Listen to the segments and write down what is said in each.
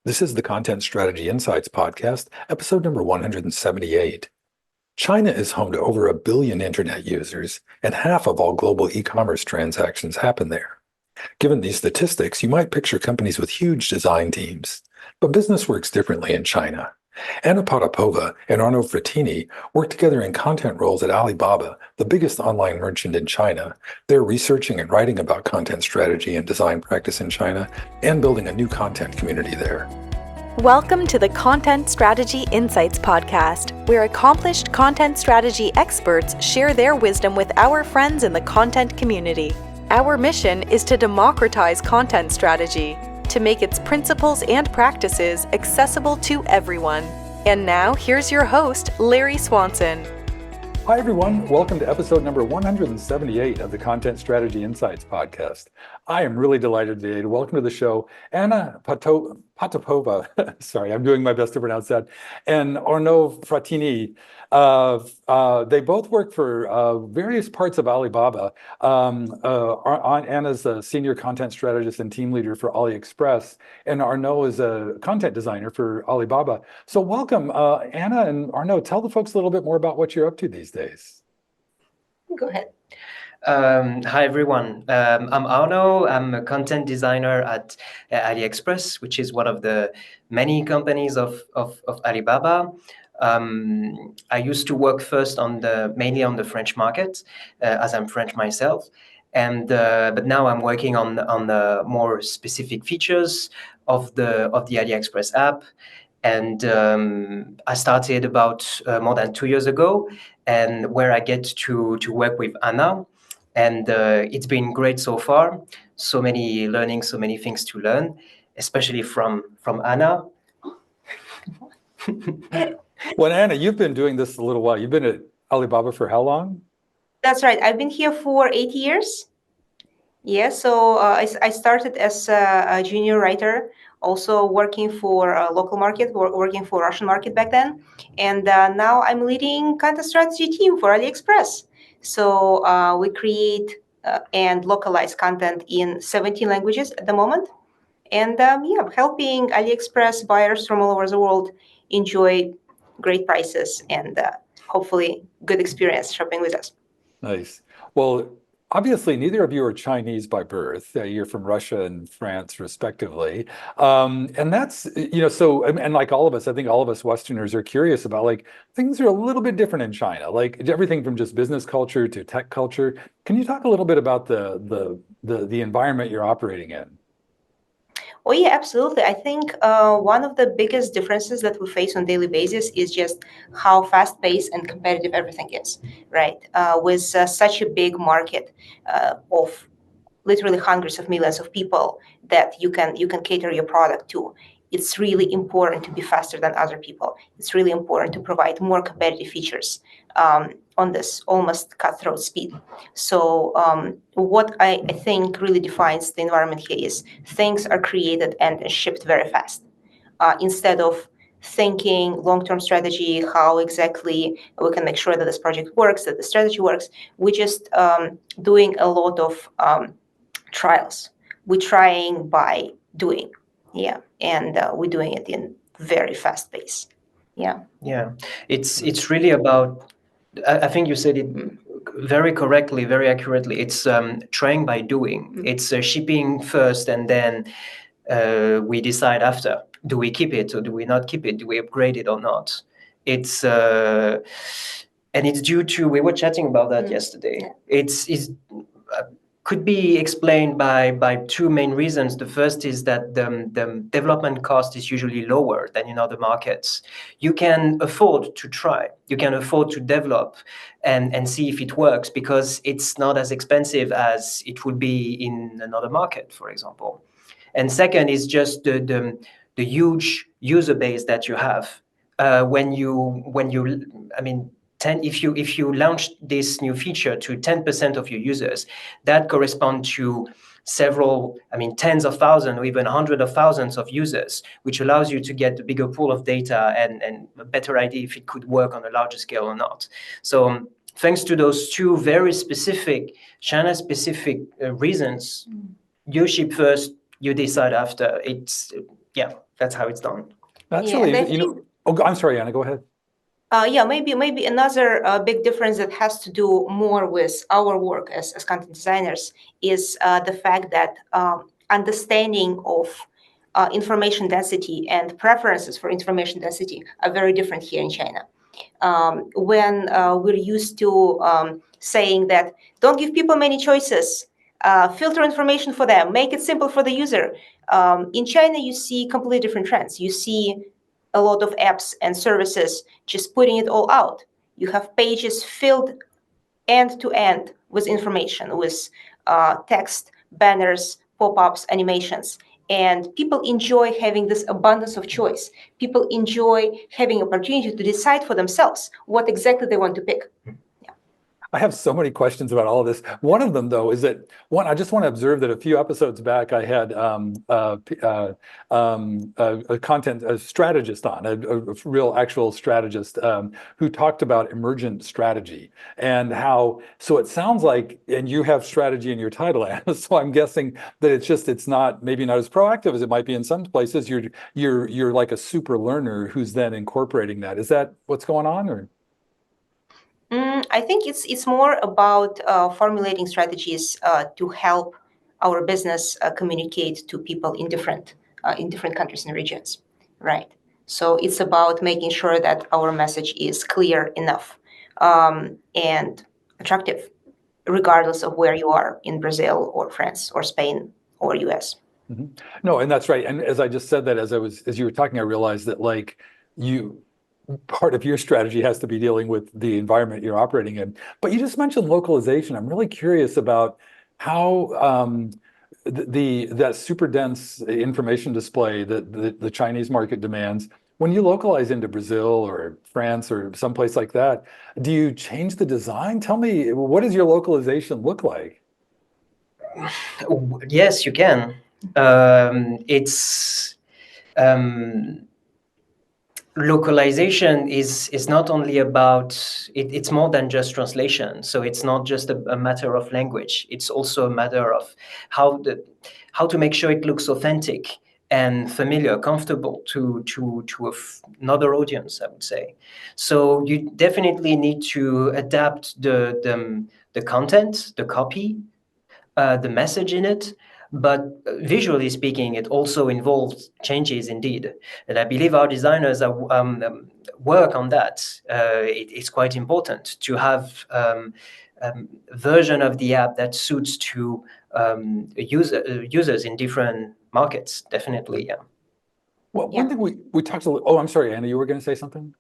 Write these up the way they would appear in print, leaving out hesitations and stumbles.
This is the Content Strategy Insights podcast, episode number 178. China is home to over 1 billion internet users, and half of all global e-commerce transactions happen there. Given these statistics, you might picture companies with huge design teams. But business works differently in China. Anna Potapova and Arnaud Frattini work together in content roles at Alibaba, the biggest online merchant in China. They're researching and writing about content strategy and design practice in China and building a new content community there. Welcome to the Content Strategy Insights podcast, where accomplished content strategy experts share their wisdom with our friends in the content community. Our mission is to democratize content strategy, to make its principles and practices accessible to everyone. And now, here's your host, Larry Swanson. Hi, everyone. Welcome to episode number 178 of the Content Strategy Insights podcast. I am really delighted today to welcome to the show Anna Potapova, sorry, I'm doing my best to pronounce that, and Arnaud Frattini. They both work for various parts of Alibaba. Anna's a senior content strategist and team leader for AliExpress, and Arnaud is a content designer for Alibaba. So welcome, Anna and Arnaud. Tell the folks a little bit more about what you're up to these days. Go ahead. Hi, everyone. I'm Arnaud. I'm a content designer at AliExpress, which is one of the many companies of Alibaba. I used to work first mainly on the French market, as I'm French myself, but now I'm working on the more specific features of the AliExpress app. And I started about more than 2 years ago, and where I get to work with Anna. And it's been great so far. So many learnings, so many things to learn, especially from Anna. Well, Anna, you've been doing this a little while. You've been at Alibaba for how long? That's right. I've been here for 8 years. Yeah, so I started as a junior writer, also working for a local market, working for Russian market back then. And now I'm leading content strategy team for AliExpress. So we create and localize content in 17 languages at the moment. And helping AliExpress buyers from all over the world enjoy great prices and hopefully good experience shopping with us. Nice. Well, obviously, neither of you are Chinese by birth. You're from Russia and France, respectively. And that's, so, and like all of us, I think all of us Westerners are curious about, like, things are a little bit different in China, like everything from just business culture to tech culture. Can you talk a little bit about the environment you're operating in? Oh, yeah, absolutely. I think one of the biggest differences that we face on a daily basis is just how fast-paced and competitive everything is, right? With such a big market of literally hundreds of millions of people that you can cater your product to, it's really important to be faster than other people. It's really important to provide more competitive features on this almost cutthroat speed. So what I think really defines the environment here is things are created and shipped very fast. Instead of thinking long-term strategy, how exactly we can make sure that this project works, that the strategy works, we're just doing a lot of trials. We're trying by doing, and we're doing it in very fast pace. Yeah, it's really about, I think you said it very correctly, very accurately. It's trying by doing. Mm-hmm. It's shipping first, and then we decide after. Do we keep it or do we not keep it? Do we upgrade it or not? It's and it's due to, we were chatting about that yesterday. Yeah. It's could be explained by two main reasons. The first is that the development cost is usually lower than in other markets. You can afford to try. You can afford to develop and see if it works because it's not as expensive as it would be in another market, for example. And second is just the huge user base that you have. If you launch this new feature to 10% of your users, that corresponds to tens of thousands or even hundreds of thousands of users, which allows you to get a bigger pool of data and a better idea if it could work on a larger scale or not. So thanks to those two very specific, China-specific reasons, you ship first you decide after. That's how it's done. That's Yeah, really, and I you know. think Oh, I'm sorry, Anna. Go ahead. maybe another big difference that has to do more with our work as content designers is the fact that understanding of information density and preferences for information density are very different here in China. When we're used to saying that don't give people many choices, filter information for them, make it simple for the user. In China, you see completely different trends. You see a lot of apps and services just putting it all out. You have pages filled end to end with information, with text, banners, pop-ups, animations. And people enjoy having this abundance of choice. People enjoy having opportunity to decide for themselves what exactly they want to pick. I have so many questions about all of this. One of them, though, is that I just want to observe that a few episodes back, I had a strategist on, a real actual strategist who talked about emergent strategy and how. So it sounds like, and you have strategy in your title, Anna. So I'm guessing that it's not maybe not as proactive as it might be in some places. You're like a super learner who's then incorporating that. Is that what's going on, or? I think it's more about formulating strategies to help our business communicate to people in different countries and regions, right? So it's about making sure that our message is clear enough and attractive, regardless of where you are in Brazil or France or Spain or US. Mm-hmm. No, and that's right. And as I just said that, as you were talking, I realized that part of your strategy has to be dealing with the environment you're operating in. But you just mentioned localization. I'm really curious about how that super dense information display that the Chinese market demands. When you localize into Brazil or France or someplace like that, do you change the design? Tell me, what does your localization look like? Yes, you can. It's localization is not only about it's more than just translation. So it's not just a matter of language. It's also a matter of how to make sure it looks authentic and familiar, comfortable to another audience, I would say. So you definitely need to adapt the content, the copy, the message in it. But visually speaking, it also involves changes indeed. And I believe our designers work on that. It's quite important to have a version of the app that suits to users in different markets, definitely, yeah. Well, Yeah. one thing we talked a little. Oh, I'm sorry, Anna, you were going to say something?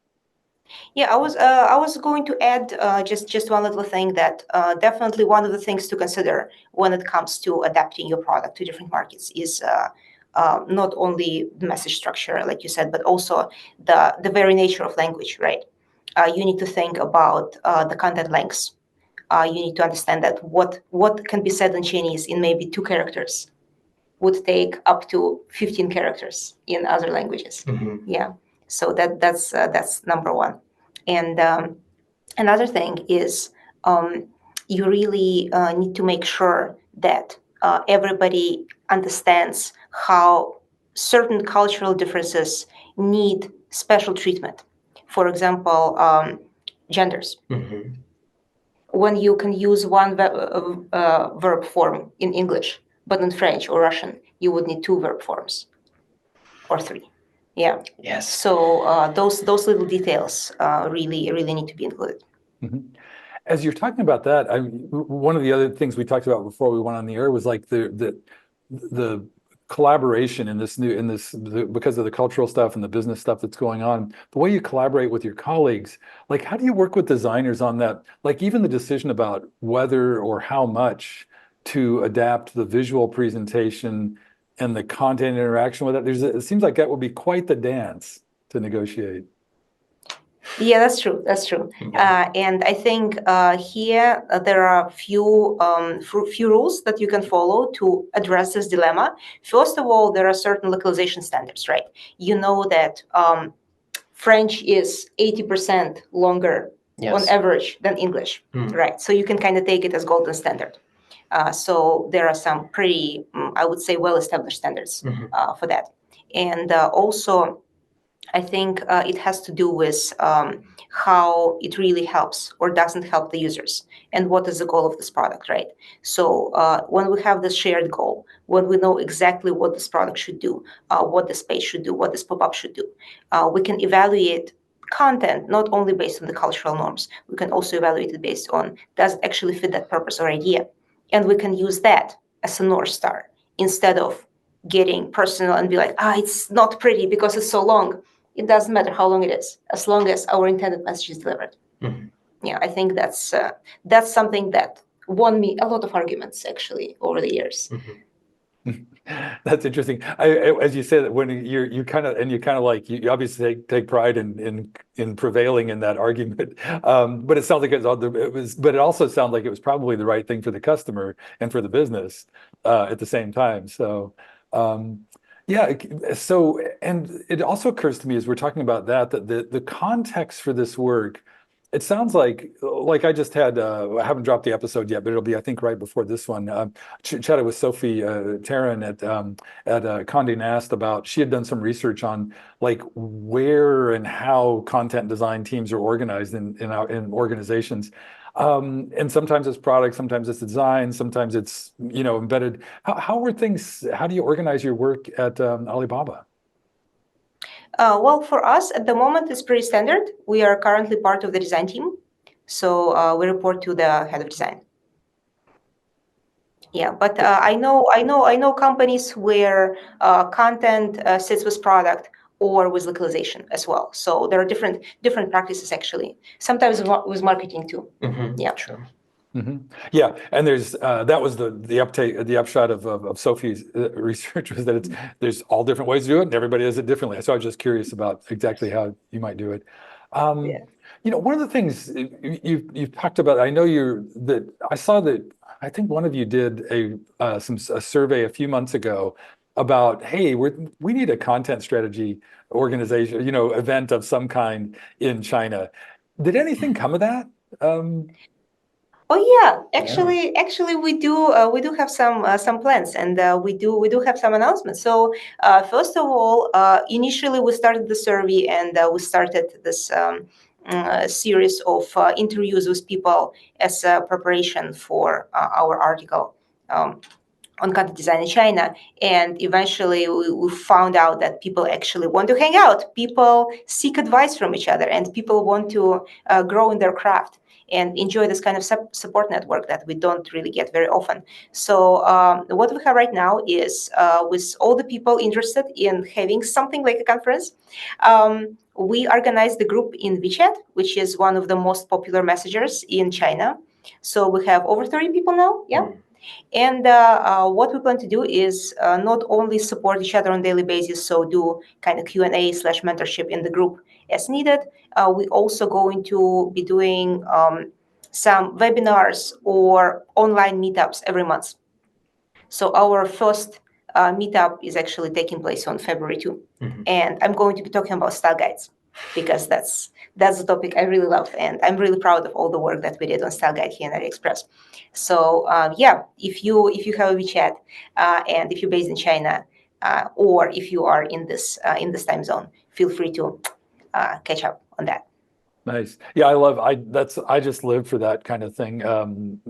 Yeah, I was going to add just one little thing that definitely one of the things to consider when it comes to adapting your product to different markets is not only the message structure, like you said, but also the very nature of language, right? You need to think about the content lengths. You need to understand that what can be said in Chinese in maybe 2 characters would take up to 15 characters in other languages. Mm-hmm. Yeah, so that's number one. And another thing is you really need to make sure that everybody understands how certain cultural differences need special treatment. For example, genders. Mm-hmm. When you can use one verb form in English, but in French or Russian, you would need 2 verb forms or 3. Yeah. Yes. So those little details really need to be included. Mm-hmm. As you're talking about that, one of the other things we talked about before we went on the air was like the collaboration because of the cultural stuff and the business stuff that's going on. The way you collaborate with your colleagues, like how do you work with designers on that? Like even the decision about whether or how much to adapt the visual presentation and the content interaction with it. It seems like that would be quite the dance to negotiate. Yeah, that's true. That's true. And I think here there are few rules that you can follow to address this dilemma. First of all, there are certain localization standards, right? You know that French is 80% longer on average than English, right? So you can kind of take it as golden standard. So there are some pretty, I would say, well-established standards for that. And also, I think it has to do with how it really helps or doesn't help the users, and what is the goal of this product, right? So when we have this shared goal, when we know exactly what this product should do, what this page should do, what this pop-up should do, we can evaluate content not only based on the cultural norms. We can also evaluate it based on, does it actually fit that purpose or idea? And we can use that as a North Star instead of getting personal and be like, it's not pretty because it's so long. It doesn't matter how long it is, as long as our intended message is delivered. Yeah, I think that's something that won me a lot of arguments actually over the years. That's interesting. As you said, when you kind of like you obviously take pride in prevailing in that argument, but it sounds like but it also sounds like it was probably the right thing for the customer and for the business at the same time. So. Yeah, so, and it also occurs to me as we're talking about that the context for this work, it sounds like I just had, I haven't dropped the episode yet, but it'll be, I think, right before this one. Chatted with Sophie Taryn at Condé Nast about, she had done some research on like where and how content design teams are organized in organizations. And sometimes it's product, sometimes it's design, sometimes it's, embedded. How do you organize your work at Alibaba? Well, for us at the moment, it's pretty standard. We are currently part of the design team. So we report to the head of design. Yeah, but I know companies where content sits with product or with localization as well. So there are different practices actually. Sometimes with marketing too. Yeah, true. Yeah, and there's that was the upshot of Sophie's research was that there's all different ways to do it, and everybody does it differently. So I was just curious about exactly how you might do it. One of the things you've talked about, I know I saw that I think one of you did a survey a few months ago about, hey, we need a content strategy organization, event of some kind in China. Did anything come of that? Oh yeah, actually we do have some plans, and we do have some announcements. So first of all, initially we started the survey, and we started this series of interviews with people as a preparation for our article on content design in China. And eventually we found out that people actually want to hang out. People seek advice from each other, and people want to grow in their craft and enjoy this kind of support network that we don't really get very often. So what we have right now is with all the people interested in having something like a conference, we organized the group in WeChat, which is one of the most popular messengers in China. So we have over 30 people now. Yeah. And what we plan to do is not only support each other on a daily basis, so do kind of Q&A/mentorship in the group as needed. We also going to be doing some webinars or online meetups every month. So our first meetup is actually taking place on February 2. And I'm going to be talking about style guides, because that's the topic I really love, and I'm really proud of all the work that we did on style guide here in AliExpress. So if you have a WeChat and if you're based in China or if you are in this time zone, feel free to catch up on that. Nice. Yeah, I just live for that kind of thing,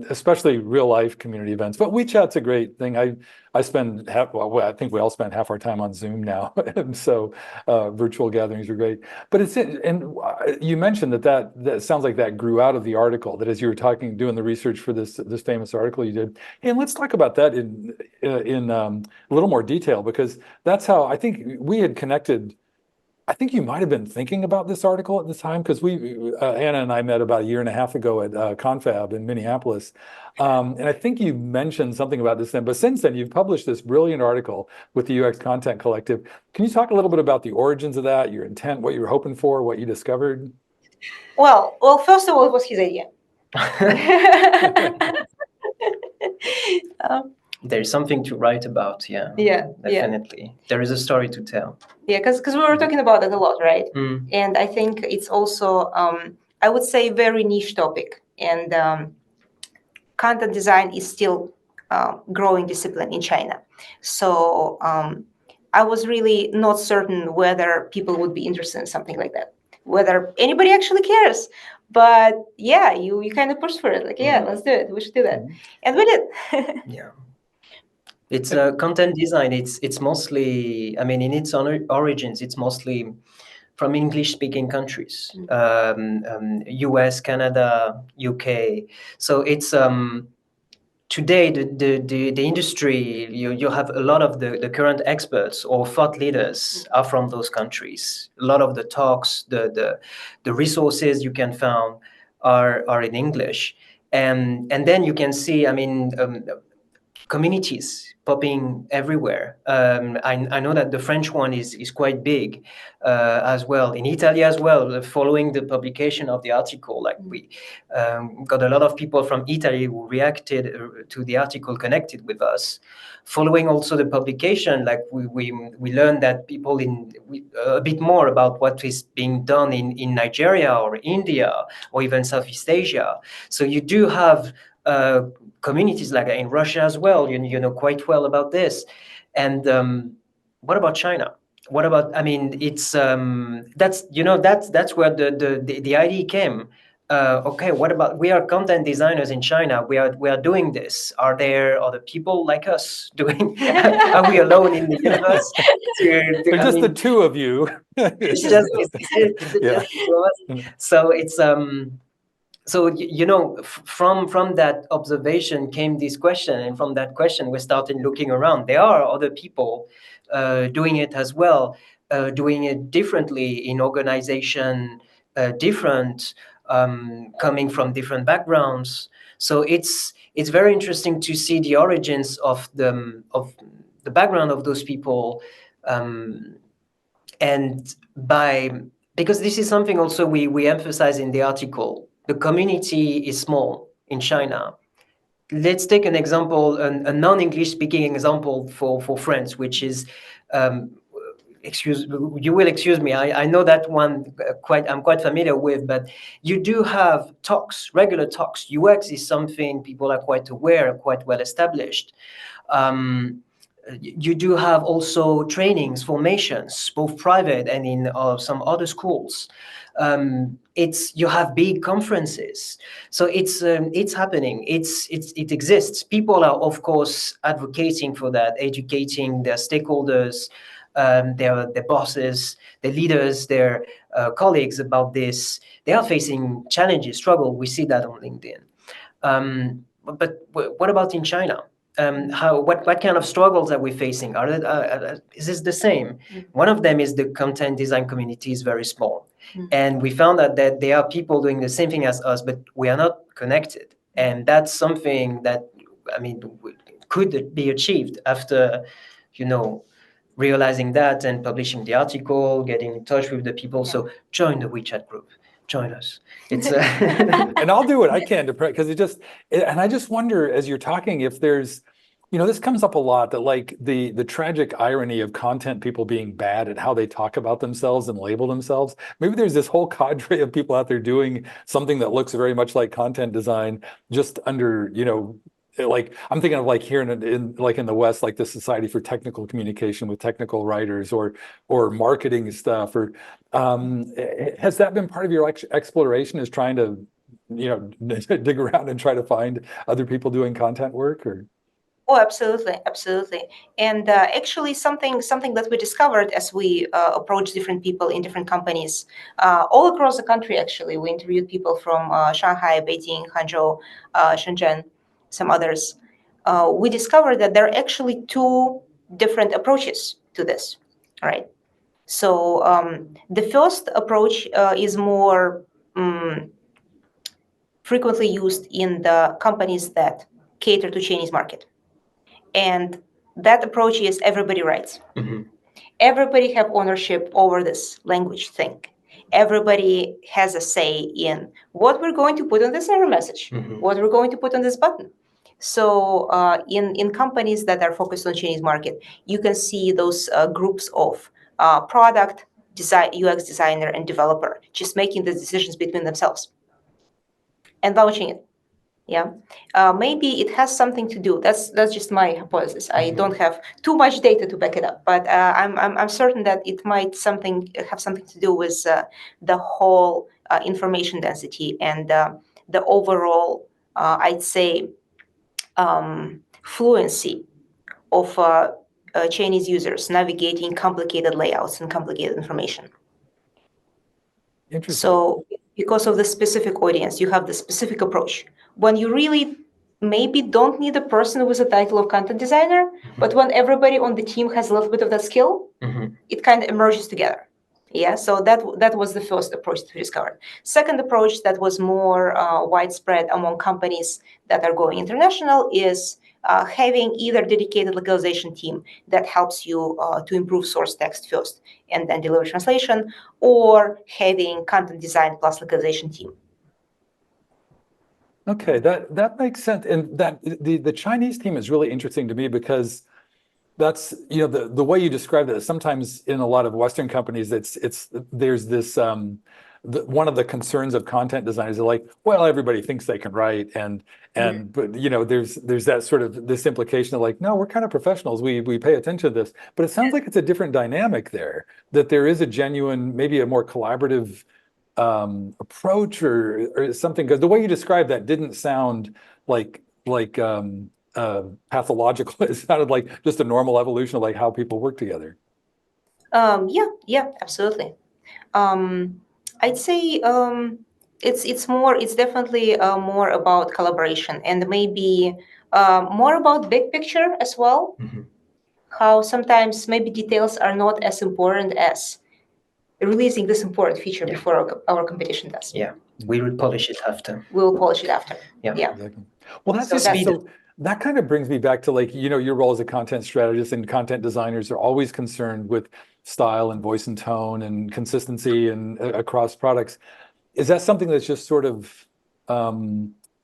especially real life community events. But WeChat's a great thing. I spend I think we all spend half our time on Zoom now, and so virtual gatherings are great. But you mentioned that sounds like that grew out of the article. That as you were doing the research for this famous article you did, and let's talk about that in a little more detail, because that's how I think we had connected. I think you might have been thinking about this article at the time, because Anna and I met about a year and a half ago at Confab in Minneapolis. And I think you mentioned something about this then, but since then you've published this brilliant article with the UX Content Collective. Can you talk a little bit about the origins of that, your intent, what you were hoping for, what you discovered? Well, first of all, it was his idea. There's something to write about. Yeah, definitely. Yeah. There is a story to tell. Yeah, because we were talking about it a lot, right? And I think it's also, I would say, very niche topic. And content design is still growing discipline in China. So I was really not certain whether people would be interested in something like that, whether anybody actually cares. But yeah, you kind of push for it, like, yeah, let's do it. We should do that. And we did. Yeah. It's content design. It's mostly, I mean, in its origins, it's mostly from English-speaking countries, US, Canada, UK. So it's today the industry. You have a lot of the current experts or thought leaders are from those countries. A lot of the talks, the resources you can find are in English, and then you can see. I mean. Communities popping everywhere. I know that the French one is quite big as well. In Italy as well, following the publication of the article, like we got a lot of people from Italy who reacted to the article, connected with us. Following also the publication, like we learned that people a bit more about what is being done in Nigeria or India or even Southeast Asia. So you do have communities like in Russia as well. You know quite well about this. And what about China? What about? I mean, it's that's where the idea came. Okay, what about we are content designers in China? We are doing this. Are there other people like us doing? Are we alone in the universe? They're just the two of you. It's just the two of us. So it's so from that observation came this question, and from that question we started looking around. There are other people doing it as well, doing it differently in organization, different, coming from different backgrounds. So it's very interesting to see the origins of the background of those people, and because this is something also we emphasize in the article. The community is small in China. Let's take an example, a non-English speaking example for France, which is, you will excuse me, I know that one I'm quite familiar with, but you do have talks, regular talks. UX is something people are quite aware, quite well established. You do have also trainings, formations, both private and in some other schools. You have big conferences, so it's happening. It exists. People are of course advocating for that, educating their stakeholders, their bosses, their leaders, their colleagues about this. They are facing challenges, struggle. We see that on LinkedIn. But what about in China? What kind of struggles are we facing? Is this the same? One of them is the content design community is very small. And we found that there are people doing the same thing as us, but we are not connected. And that's something that, I mean, could be achieved after, realizing that and publishing the article, getting in touch with the people. So join the WeChat group. Join us. It's and I'll do what I can to because and I just wonder as you're talking if there's, this comes up a lot, that like the tragic irony of content people being bad at how they talk about themselves and label themselves. Maybe there's this whole cadre of people out there doing something that looks very much like content design, just under, like I'm thinking of like here in the West, like the Society for Technical Communication with technical writers or marketing stuff. Or has that been part of your exploration, is trying to dig around and try to find other people doing content work? Or Oh, absolutely. And actually, something that we discovered as we approached different people in different companies all across the country. Actually, we interviewed people from Shanghai, Beijing, Hangzhou, Shenzhen, some others. We discovered that there are actually two different approaches to this. Right. So the first approach is more frequently used in the companies that cater to Chinese market. And that approach is everybody writes. Mm-hmm. Everybody have ownership over this language thing. Everybody has a say in what we're going to put on this error message, what we're going to put on this button. So in companies that are focused on Chinese market, you can see those groups of product, design, UX designer, and developer just making the decisions between themselves and launching it. Yeah, maybe it has something to do. That's just my hypothesis. I don't have too much data to back it up, but I'm certain that it might have something to do with the whole information density and the overall, I'd say, fluency of Chinese users navigating complicated layouts and complicated information. Interesting. So because of the specific audience, you have the specific approach. When you really maybe don't need a person with a title of content designer, but when everybody on the team has a little bit of that skill, it kind of emerges together. Yeah, so that was the first approach to discover. Second approach that was more widespread among companies that are going international is having either dedicated localization team that helps you to improve source text first and then deliver translation, or having content design plus localization team. Okay, that makes sense. And that the Chinese team is really interesting to me because that's, the way you described it, sometimes in a lot of Western companies, there's this one of the concerns of content designers are like, well, everybody thinks they can write, but there's that sort of this implication of like, no, we're kind of professionals, we pay attention to this. But it sounds like it's a different dynamic there, that there is a genuine, maybe a more collaborative approach or something, because the way you described that didn't sound like pathological. It sounded like just a normal evolution of like how people work together. Yeah, absolutely. I'd say it's definitely more about collaboration and maybe more about big picture as well. How sometimes maybe details are not as important as releasing this important feature before our competition does. Yeah, we will polish it after. We'll polish it after. Yeah. Exactly. Well, that's So so that kind of brings me back to like, your role as a content strategist, and content designers are always concerned with style and voice and tone and consistency and across products. Is that something that's just sort of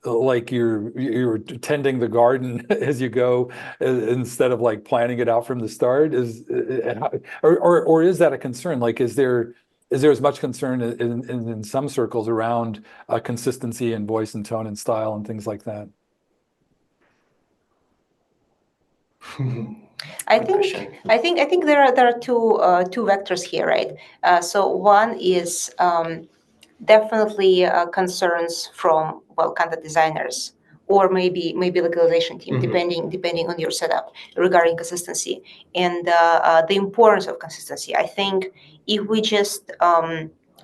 like you're tending the garden as you go, instead of like planning it out from the start? Or is that a concern? Like, is there as much concern in some circles around consistency and voice and tone and style and things like that? I think there are two vectors here, right? So one is definitely concerns from content designers or maybe localization team, depending on your setup, regarding consistency and the importance of consistency. I think if we just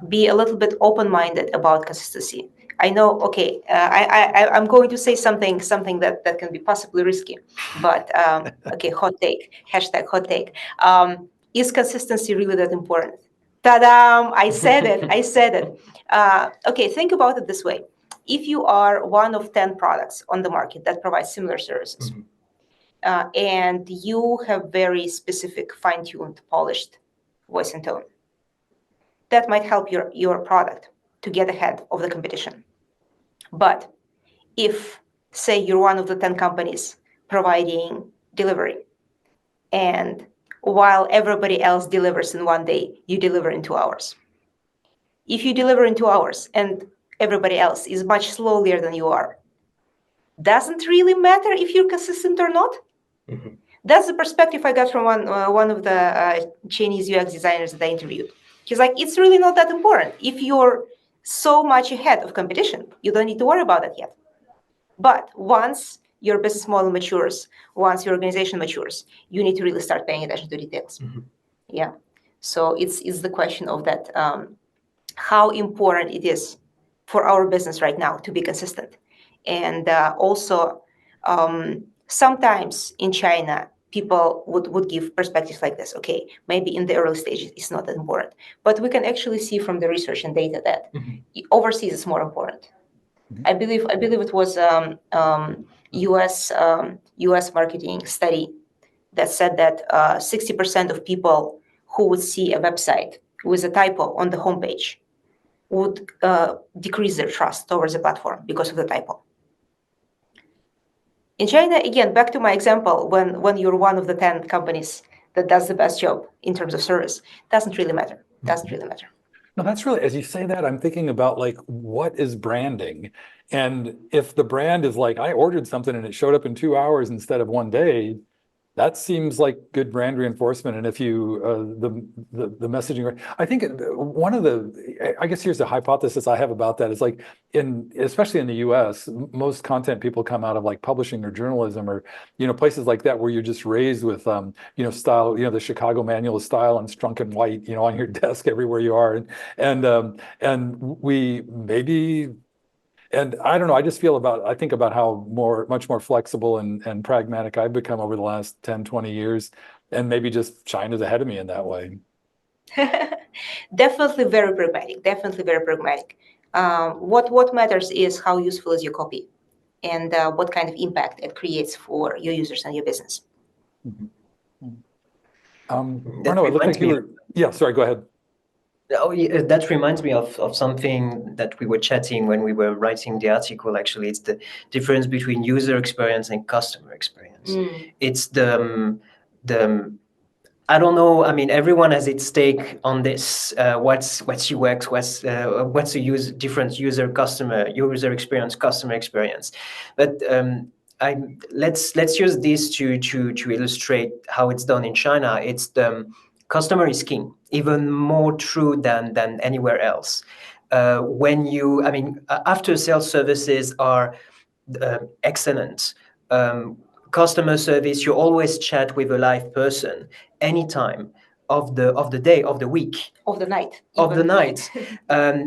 be a little bit open-minded about consistency. I know, okay, I'm going to say something that can be possibly risky, but okay, hot take, hashtag hot take. Is consistency really that important? Ta-da! I said it. Okay, think about it this way. If you are one of 10 products on the market that provide similar services, and you have very specific, fine-tuned, polished voice and tone, that might help your product to get ahead of the competition. But if, say, you're one of the 10 companies providing delivery, and while everybody else delivers in one day, you deliver in 2 hours. If you deliver in 2 hours and everybody else is much slower than you are, doesn't really matter if you're consistent or not. That's the perspective I got from one of the Chinese UX designers that I interviewed. He's like, it's really not that important. If you're so much ahead of competition, you don't need to worry about it yet. But once your business model matures, once your organization matures, you need to really start paying attention to details. Yeah. So it's the question of that, how important it is for our business right now to be consistent. And also, sometimes in China, people would give perspectives like this. Okay, maybe in the early stages, it's not that important. But we can actually see from the research and data that overseas is more important. I believe it was U.S. marketing study that said that 60% of people who would see a website with a typo on the homepage would decrease their trust towards the platform because of the typo. In China, again, back to my example, when you're one of the 10 companies that does the best job in terms of service, doesn't really matter. No, that's really, as you say that, I'm thinking about like, what is branding? And if the brand is like, I ordered something and it showed up in 2 hours instead of one day, that seems like good brand reinforcement. And if you, the messaging, I think one of I guess here's the hypothesis I have about that is like especially in the US, most content people come out of like publishing or journalism or, places like that where you're just raised with, style, the Chicago manual of style and strunk and white, on your desk everywhere you are. And we maybe and I don't know, I think about how much more flexible and pragmatic I've become over the last 10, 20 years. And maybe just China's ahead of me in that way. Definitely very pragmatic. Definitely very pragmatic. What matters is how useful is your copy, and what kind of impact it creates for your users and your business. Mm-hmm. That Arnaud, it looked like reminds me. Yeah, sorry, go ahead. Oh, yeah, that reminds me of something that we were chatting when we were writing the article. Actually, it's the difference between user experience and customer experience. It's the I don't know. I mean, everyone has its take on this. What's UX? What's the different user experience, customer experience. But let's use this to illustrate how it's done in China. It's the customer is king, even more true than anywhere else. After sales services are excellent. Customer service, you always chat with a live person anytime of the day, of the week, of the night.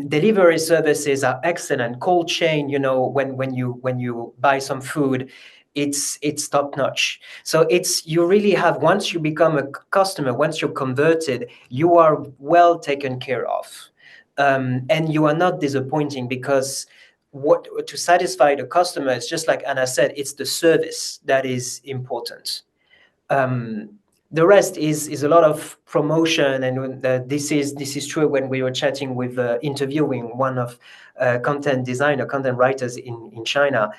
Delivery services are excellent. Cold chain, when you buy some food, it's top notch. So you really have, once you become a customer, once you're converted, you are well taken care of, and you are not disappointing, because to satisfy the customer, it's just like Anna said, it's the service that is important. The rest is a lot of promotion, and this is true when we were chatting with interviewing one of content writers in China.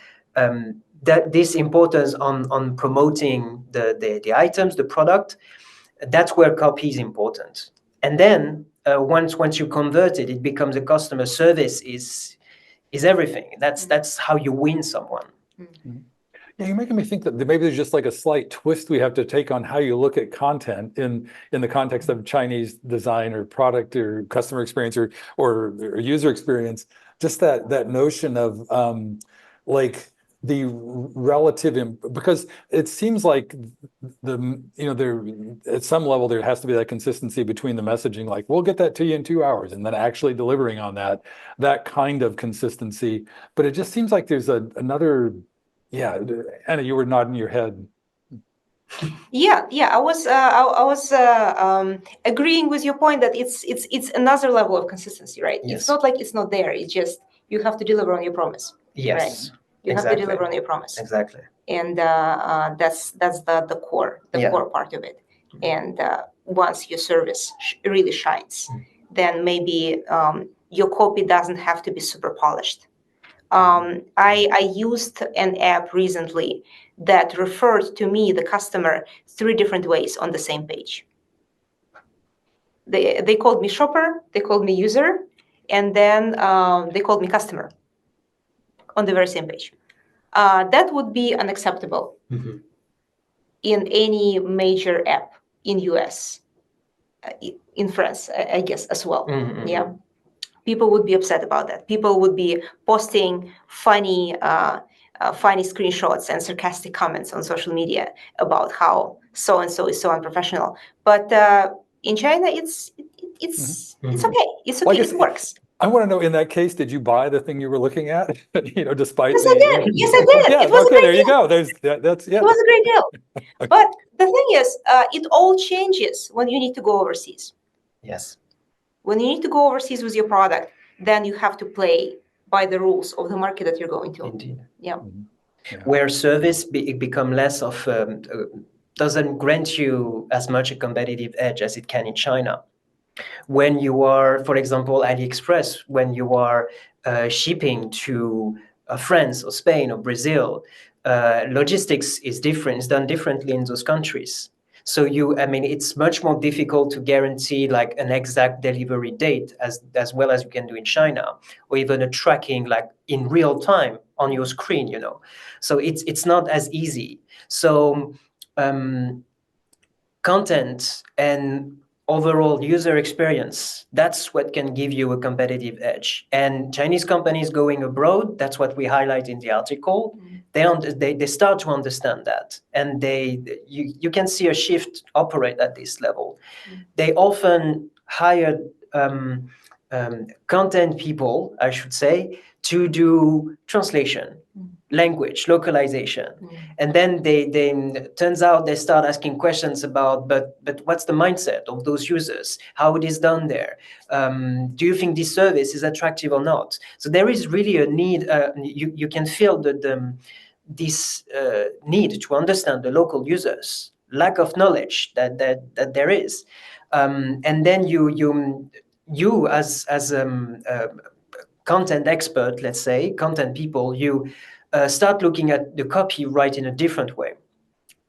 That this importance on promoting the items, the product, that's where copy is important. And then once you convert it, it becomes a customer service is everything. That's how you win someone. Mm-hmm. Yeah, you're making me think that maybe there's just like a slight twist we have to take on how you look at content in the context of Chinese design or product or customer experience or user experience. Just that notion of like the relative, because it seems like there at some level there has to be that consistency between the messaging, like we'll get that to you in 2 hours, and then actually delivering on that kind of consistency. But it just seems like there's another. Yeah, Anna, you were nodding your head. Yeah. I was agreeing with your point that it's another level of consistency, right? Yes. It's not like it's not there. It's just you have to deliver on your promise. Yes, right? You have to deliver on your promise. Exactly. And that's the core part of it. And once your service really shines, then maybe your copy doesn't have to be super polished. I used an app recently that referred to me, the customer, 3 different ways on the same page. They called me shopper, they called me user, and then they called me customer on the very same page. That would be unacceptable in any major app in US, in France, I guess, as well. Yeah. People would be upset about that. People would be posting funny screenshots and sarcastic comments on social media about how so and so is so unprofessional. But in China, it's okay. It's okay. It works. I want to know, in that case, did you buy the thing you were looking at? Despite Yes, I did. Yes, I did. Yeah, it was okay, a great there you deal. go. That's yeah. It was a great deal. Okay. But the thing is, it all changes when you need to go overseas. Yes. When you need to go overseas with your product, then you have to play by the rules of the market that you're going to. Indeed. Yeah. Yeah. Where service become less of doesn't grant you as much a competitive edge as it can in China. When you are, for example, AliExpress, when you are shipping to France or Spain or Brazil, logistics is different. It's done differently in those countries. So it's much more difficult to guarantee like an exact delivery date as well as you can do in China, or even a tracking like in real time on your screen, So it's not as easy. So content and overall user experience, that's what can give you a competitive edge. And Chinese companies going abroad, that's what we highlight in the article. They start to understand that, and you can see a shift operate at this level. They often hire content people, I should say, to do translation, language, localization. And then they turns out they start asking questions about, but what's the mindset of those users? How it is done there? Do you think this service is attractive or not? So there is really a need. You can feel this need to understand the local users, lack of knowledge that there is, and then you as content expert, let's say, content people, you start looking at the copyright in a different way.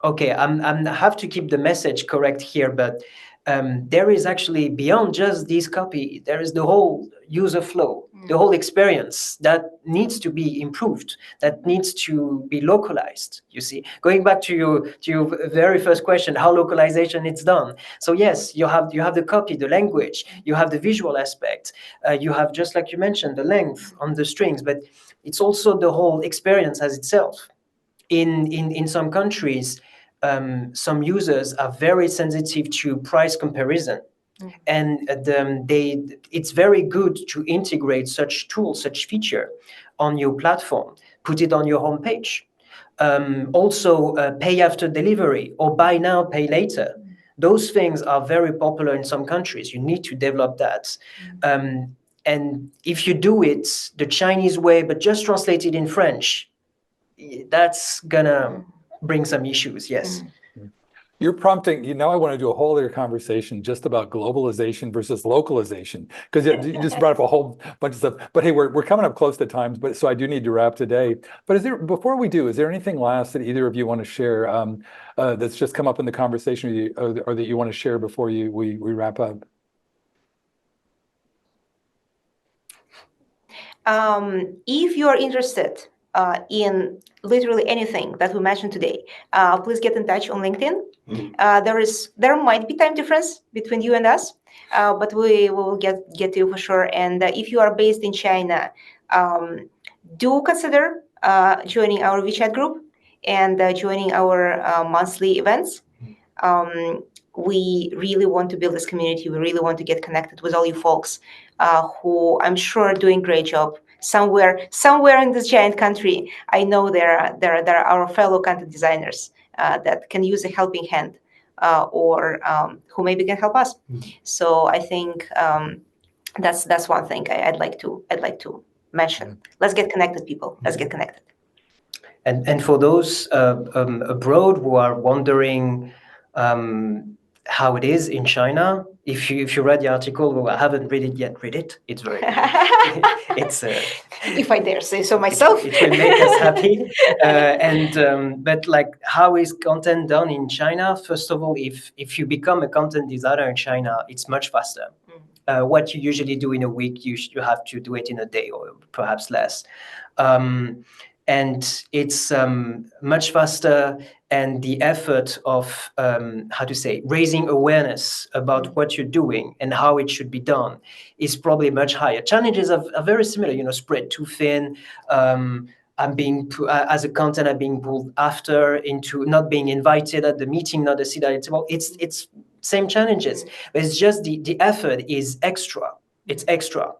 Okay, I have to keep the message correct here, but there is actually beyond just this copy, there is the whole user flow, the whole experience that needs to be improved, that needs to be localized. You see, going back to your very first question, how localization is done. So yes, you have the copy, the language, you have the visual aspect, you have, just like you mentioned, the length on the strings, but it's also the whole experience as itself. In some countries, some users are very sensitive to price comparison, and it's very good to integrate such tools, such feature on your platform, put it on your homepage. Also, pay after delivery or buy now, pay later. Those things are very popular in some countries. You need to develop that. And if you do it the Chinese way, but just translate it in French, that's gonna bring some issues, yes. You're prompting, I want to do a whole other conversation just about globalization versus localization, because you just brought up a whole bunch of stuff. But hey, we're coming up close to time, so I do need to wrap today. But before we do, is there anything last that either of you want to share that's just come up in the conversation with you, or that you want to share before we wrap up? If you're interested in literally anything that we mentioned today, please get in touch on LinkedIn. There might be time difference between you and us, but we will get to you for sure. And if you are based in China, do consider joining our WeChat group and joining our monthly events. We really want to build this community. We really want to get connected with all you folks who I'm sure are doing a great job somewhere in this giant country. I know there are our fellow content designers that can use a helping hand, or who maybe can help us. So I think that's one thing I'd like to mention. Let's get connected, people. Let's get connected. And for those abroad who are wondering how it is in China, if you read the article, well, I haven't read it yet. Read it; it's very good. It's if I dare say so myself, it will make us happy. But like, how is content done in China? First of all, if you become a content designer in China, it's much faster. What you usually do in a week, you have to do it in a day or perhaps less. And it's much faster, and the effort of raising awareness about what you're doing and how it should be done is probably much higher. Challenges are very similar, spread too thin. I'm being as a content, I'm being pulled after into not being invited at the meeting, not a seat at the table. It's same challenges, but it's just the effort is extra. It's extra.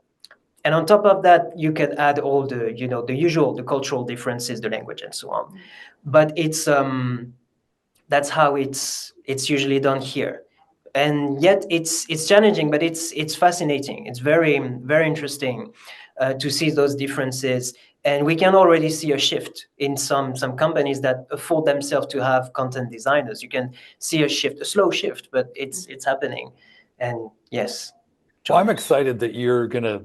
And on top of that, you can add all the, the usual, the cultural differences, the language, and so on. But it's that's how it's usually done here, and yet it's challenging, but it's fascinating. It's very, very interesting to see those differences, and we can already see a shift in some companies that afford themselves to have content designers. You can see a shift, a slow shift, but it's happening, and yes. Well, I'm excited that you're gonna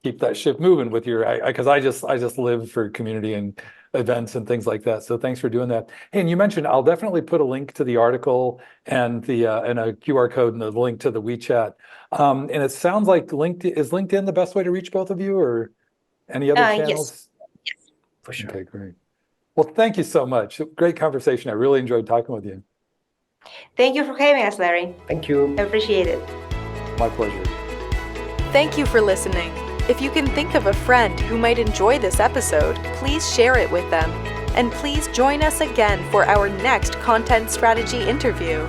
keep that ship moving with your, because I just live for community and events and things like that. So thanks for doing that. Hey, and you mentioned, I'll definitely put a link to the article and and a QR code and the link to the WeChat. And it sounds like is LinkedIn the best way to reach both of you, or any other channels? Yes. For sure. Okay, great. Well, thank you so much. Great conversation. I really enjoyed talking with you. Thank you for having us, Larry. Thank you. I appreciate it. My pleasure. Thank you for listening. If you can think of a friend who might enjoy this episode, please share it with them. And please join us again for our next content strategy interview.